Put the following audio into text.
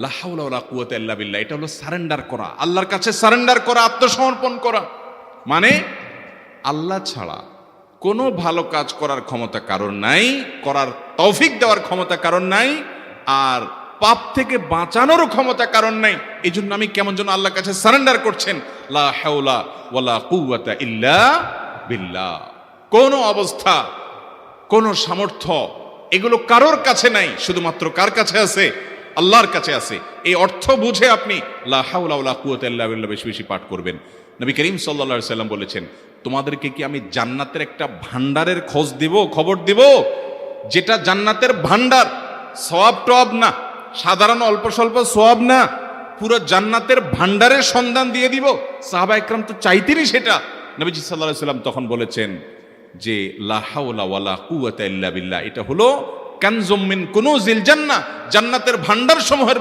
লা হাওলা ওয়ালা কুওয়াতা ইল্লা বিল্লাহ, এটা হলো সারেন্ডার করা, আল্লাহর কাছে সারেন্ডার করা, আত্মসমর্পণ করা। মানে আল্লাহ ছাড়া কোনো ভালো কাজ করার ক্ষমতা কারণ নাই, করার তৌফিক দেওয়ার ক্ষমতা কারণ নাই, আর পাপ থেকে বাঁচানোরও ক্ষমতা কারণ নাই। এই জন্য আমি কেমন যেন আল্লাহর কাছে সারেন্ডার করছেন, লা হাওলা ওয়ালা কুওয়াতা ইল্লা বিল্লাহ। কোন অবস্থা, কোন সামর্থ্য এগুলো কারোর কাছে নাই, শুধুমাত্র কার কাছে আছে? আল্লাহর কাছে আছে। এই অর্থ বুঝে আপনি লা হাওলা ওয়ালা কুওয়াতা ইল্লা বিল্লাহ বেশি বেশি পাঠ করবেন। নবী করিম সাল্লাল্লাহু আলাইহি সাল্লাম বলেছেন, তোমাদেরকে কি আমি জান্নাতের একটা ভান্ডারের খবর দিব, যেটা জান্নাতের ভান্ডার, সওয়াব টওয়াব না, সাধারণ অল্প স্বল্প সওয়াব না, পুরো জান্নাতের ভান্ডারের সন্ধান দিয়ে দিব। সাহাবা একরাম তো চাইতেনই সেটা। নবীজি সাল্লাল্লাহু আলাইহি সাল্লাম তখন বলেছেন যে লা হাওলা ওয়ালা কুওয়াতা ইল্লা বিল্লাহ, এটা হলো কানজুম মিন কুনুজিল জান্নাহ, জান্নাতের ভান্ডার সমূহের